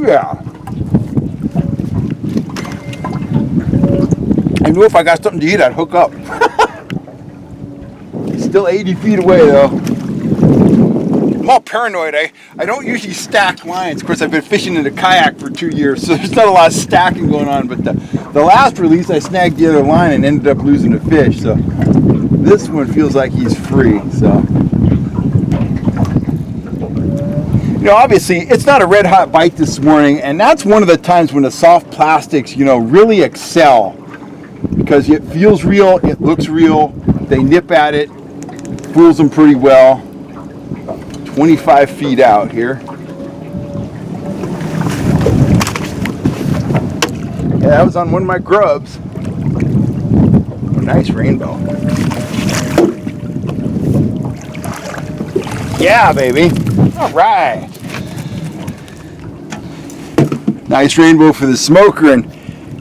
Oh yeah. I knew if I got something to eat, I'd hook up. Still 80 feet away though. I'm all paranoid. I don't usually stack lines. Of course, I've been fishing in a kayak for 2 years, so there's not a lot of stacking going on. But the last release, I snagged the other line and ended up losing a fish. So this one feels like he's free. So, you know, obviously, it's not a red hot bite this morning, and that's one of the times when the soft plastics, you know, really excel because it feels real, it looks real. They nip at it, fools them pretty well. 25 feet out here. Yeah, that was on one of my grubs. Oh, nice rainbow. Yeah, baby. All right. Nice rainbow for the smoker, and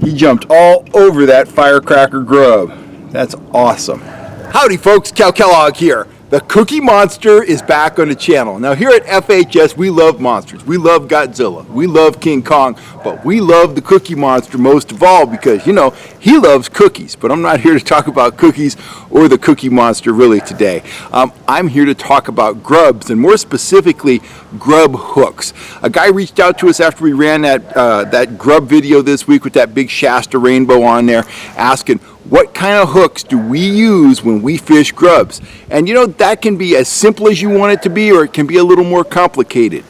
he jumped all over that firecracker grub. That's awesome. Howdy folks, Cal Kellogg here. The Cookie Monster is back on the channel. Now here at FHS, we love monsters. We love Godzilla. We love King Kong, but we love the Cookie Monster most of all because, you know, he loves cookies. But I'm not here to talk about cookies or the Cookie Monster really today. I'm here to talk about grubs, and more specifically, grub hooks. A guy reached out to us after we ran that grub video this week with that big Shasta rainbow on there, asking, what kind of hooks do we use when we fish grubs? And you know, that can be as simple as you want it to be, or it can be a little more complicated.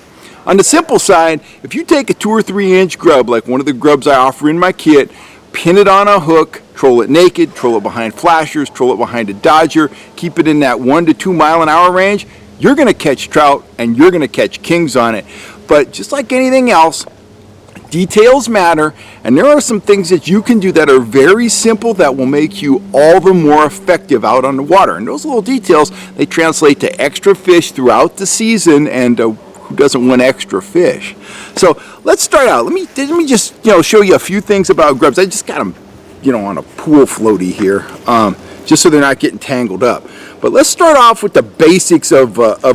On the simple side, if you take a 2 or 3 inch grub, like one of the grubs I offer in my kit, pin it on a hook, troll it naked, troll it behind flashers, troll it behind a dodger, keep it in that 1 to 2 mile an hour range, you're gonna catch trout and you're gonna catch kings on it. But just like anything else, details matter, and there are some things that you can do that are very simple that will make you all the more effective out on the water. And those little details, they translate to extra fish throughout the season, and who doesn't want extra fish? So let's start out. Let me just show you a few things about grubs. I just got them on a pool floaty here, just so they're not getting tangled up. But let's start off with the basics of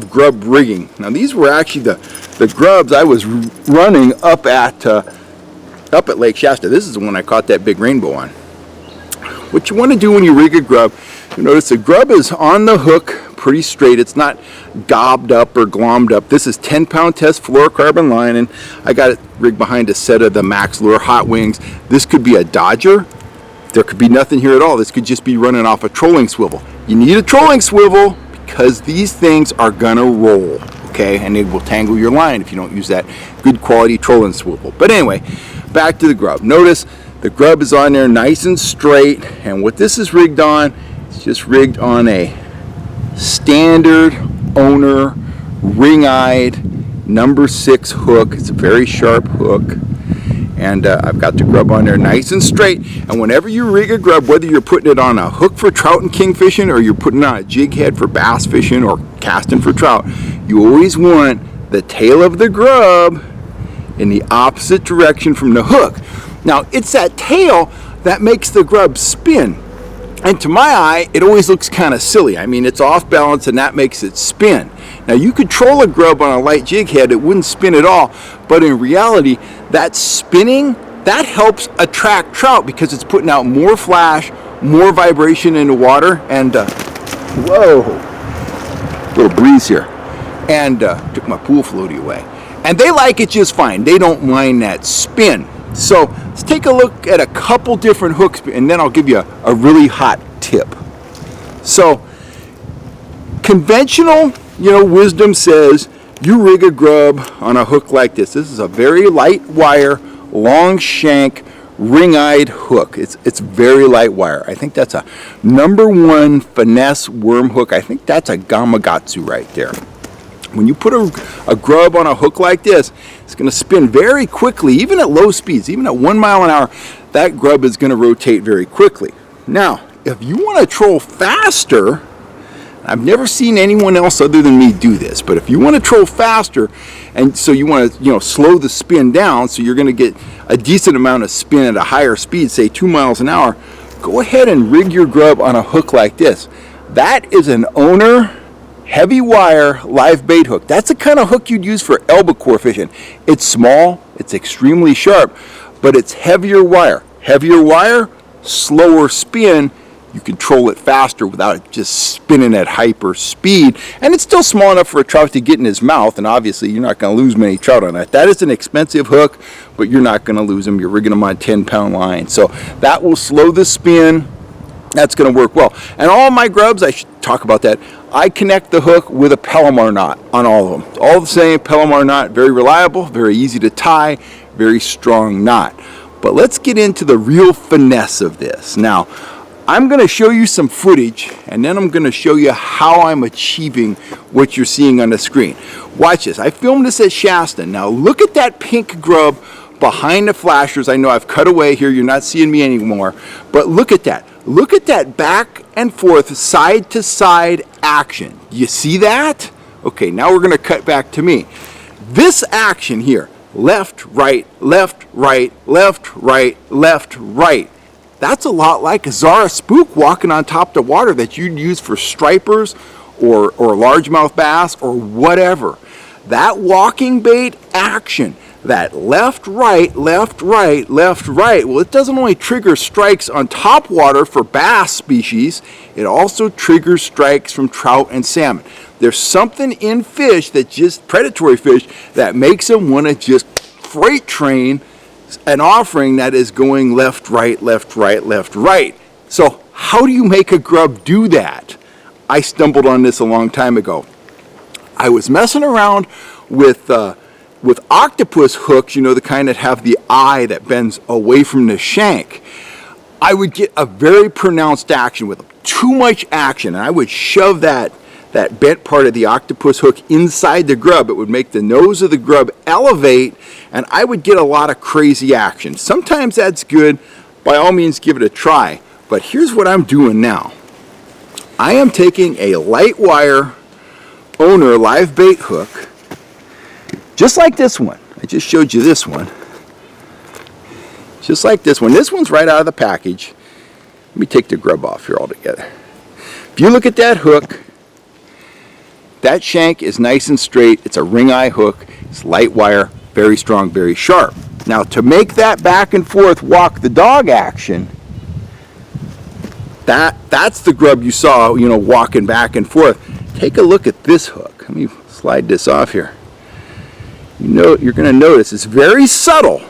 grub rigging. Now these were actually the grubs I was running up at Lake Shasta. This is the one I caught that big rainbow on. What you want to do when you rig a grub, you notice the grub is on the hook pretty straight. It's not gobbed up or glommed up. This is 10-pound test fluorocarbon line, and I got it rigged behind a set of the Max Lure Hot Wings. This could be a Dodger. There could be nothing here at all. This could just be running off a trolling swivel. You need a trolling swivel because these things are gonna roll, okay? And it will tangle your line if you don't use that good quality trolling swivel. But anyway, back to the grub. Notice the grub is on there nice and straight, and what this is rigged on, it's just rigged on a standard owner ring-eyed number 6 hook. It's a very sharp hook. And I've got the grub on there nice and straight. And whenever you rig a grub, whether you're putting it on a hook for trout and king fishing, or you're putting it on a jig head for bass fishing, or casting for trout, you always want the tail of the grub in the opposite direction from the hook. Now, it's that tail that makes the grub spin. And to my eye, it always looks kind of silly. I mean, it's off balance and that makes it spin. Now, you could troll a grub on a light jig head, it wouldn't spin at all. But in reality, that spinning, that helps attract trout because it's putting out more flash, more vibration in the water, and whoa, little breeze here. And took my pool floaty away. And they like it just fine. They don't mind that spin. So let's take a look at a couple different hooks, and then I'll give you a really hot tip. So conventional, wisdom says you rig a grub on a hook like this. This is a very light wire, long shank, ring-eyed hook. It's very light wire. I think that's a number 1 finesse worm hook. I think that's a Gamakatsu right there. When you put a grub on a hook like this, it's going to spin very quickly, even at low speeds, even at 1 mile an hour, that grub is going to rotate very quickly. Now, if you want to troll faster, I've never seen anyone else other than me do this, but if you want to troll faster, and so you want to slow the spin down so you're going to get a decent amount of spin at a higher speed, say 2 miles an hour, go ahead and rig your grub on a hook like this. That is an owner heavy wire live bait hook. That's the kind of hook you'd use for albacore fishing. It's small, it's extremely sharp, but it's heavier wire. Heavier wire, slower spin. You control it faster without it just spinning at hyper speed. And it's still small enough for a trout to get in his mouth, and obviously you're not going to lose many trout on that. That is an expensive hook, but you're not going to lose them. You're rigging them on 10-pound line. So that will slow the spin. That's going to work well. And all my grubs, I should talk about that, I connect the hook with a Palomar knot on all of them. It's all the same Palomar knot, very reliable, very easy to tie, very strong knot. But let's get into the real finesse of this. Now, I'm going to show you some footage, and then I'm going to show you how I'm achieving what you're seeing on the screen. Watch this. I filmed this at Shasta. Now look at that pink grub behind the flashers. I know I've cut away here. You're not seeing me anymore. But look at that. Look at that back and forth, side to side action. You see that? Okay, now we're going to cut back to me. This action here, left, right, left, right, left, right, left, right. That's a lot like a Zara spook walking on top of the water that you'd use for stripers or largemouth bass or whatever. That walking bait action, that left, right, left, right, left, right, well, it doesn't only trigger strikes on top water for bass species, it also triggers strikes from trout and salmon. There's something in fish that just, predatory fish, that makes them want to just freight train an offering that is going left, right, left, right, left, right. So how do you make a grub do that? I stumbled on this a long time ago. I was messing around with octopus hooks, you know, the kind that have the eye that bends away from the shank. I would get a very pronounced action with them, too much action, and I would shove that bent part of the octopus hook inside the grub. It would make the nose of the grub elevate, and I would get a lot of crazy action. Sometimes that's good. By all means, give it a try. But here's what I'm doing now. I am taking a light wire owner live bait hook, just like this one. I just showed you this one. Just like this one. This one's right out of the package. Let me take the grub off here altogether. If you look at that hook, that shank is nice and straight. It's a ring eye hook. It's light wire, very strong, very sharp. Now to make that back and forth walk the dog action, that's the grub you saw, you know, walking back and forth. Take a look at this hook. Let me slide this off here. You know, you're going to notice it's very subtle.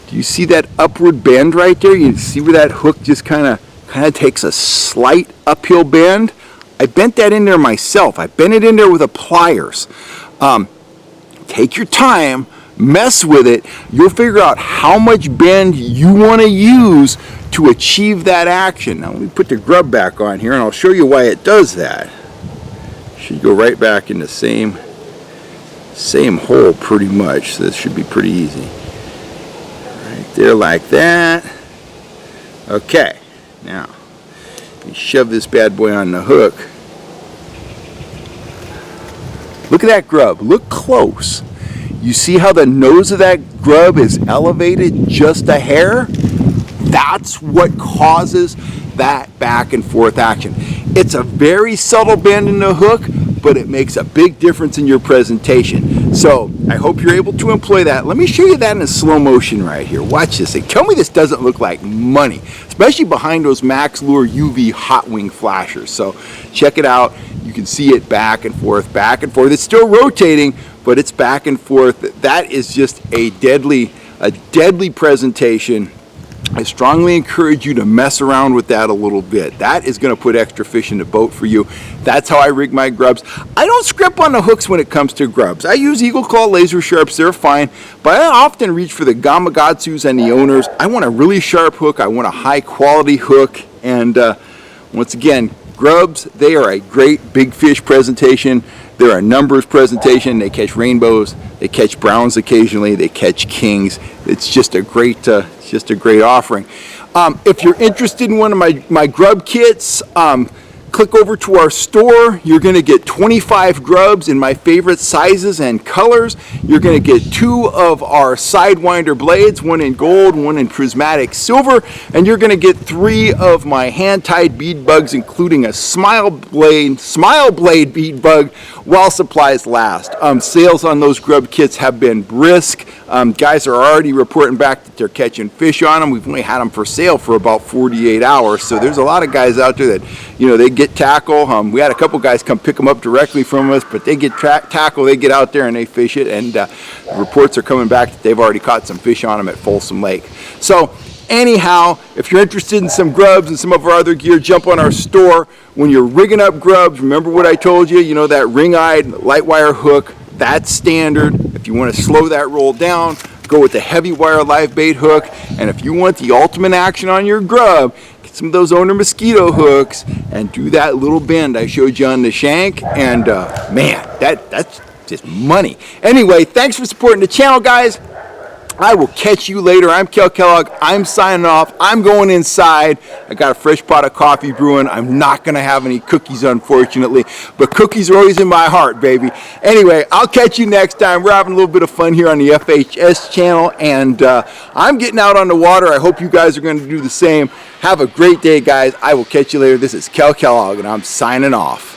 Do you see that upward bend right there? You see where that hook just kind of takes a slight uphill bend? I bent that in there myself. I bent it in there with a pliers. Take your time, mess with it. You'll figure out how much bend you want to use to achieve that action. Now let me put the grub back on here and I'll show you why it does that. Should go right back in the same hole pretty much. So this should be pretty easy. Right there like that. Okay, now let me shove this bad boy on the hook. Look at that grub. Look close. You see how the nose of that grub is elevated just a hair? That's what causes that back and forth action. It's a very subtle bend in the hook, but it makes a big difference in your presentation. So I hope you're able to employ that. Let me show you that in slow motion right here. Watch this thing. Tell me this doesn't look like money, especially behind those Max Lure UV hot wing flashers. So check it out. You can see it back and forth, back and forth. It's still rotating, but it's back and forth. That is just a deadly presentation. I strongly encourage you to mess around with that a little bit. That is going to put extra fish in the boat for you. That's how I rig my grubs. I don't script on the hooks when it comes to grubs. I use Eagle Claw laser sharps. They're fine, but I often reach for the Gamakatsus and the owners. I want a really sharp hook. I want a high quality hook. And once again, grubs, they are a great big fish presentation. They're a numbers presentation. They catch rainbows. They catch browns occasionally. They catch kings. It's just a great offering. If you're interested in one of my grub kits, click over to our store. You're going to get 25 grubs in my favorite sizes and colors. You're going to get 2 of our Sidewinder blades, one in gold, one in prismatic silver, and you're going to get 3 of my hand-tied bead bugs, including a smile blade bead bug, while supplies last. Sales on those grub kits have been brisk. Guys are already reporting back that they're catching fish on them. We've only had them for sale for about 48 hours, so there's a lot of guys out there that, you know, they get tackle. We had a couple guys come pick them up directly from us, but they get tackle, they get out there and they fish it, and reports are coming back that they've already caught some fish on them at Folsom Lake. So anyhow, if you're interested in some grubs and some of our other gear, jump on our store. When you're rigging up grubs, remember what I told you, you know, that ring-eyed light wire hook, that's standard. If you want to slow that roll down, go with the heavy wire live bait hook. And if you want the ultimate action on your grub, get some of those owner mosquito hooks and do that little bend I showed you on the shank. And man, that's just money. Anyway, thanks for supporting the channel, guys. I will catch you later. I'm Kel Kellogg. I'm signing off. I'm going inside. I got a fresh pot of coffee brewing. I'm not going to have any cookies, unfortunately, but cookies are always in my heart, baby. Anyway, I'll catch you next time. We're having a little bit of fun here on the FHS channel, and I'm getting out on the water. I hope you guys are going to do the same. Have a great day, guys. I will catch you later. This is Kel Kellogg, and I'm signing off.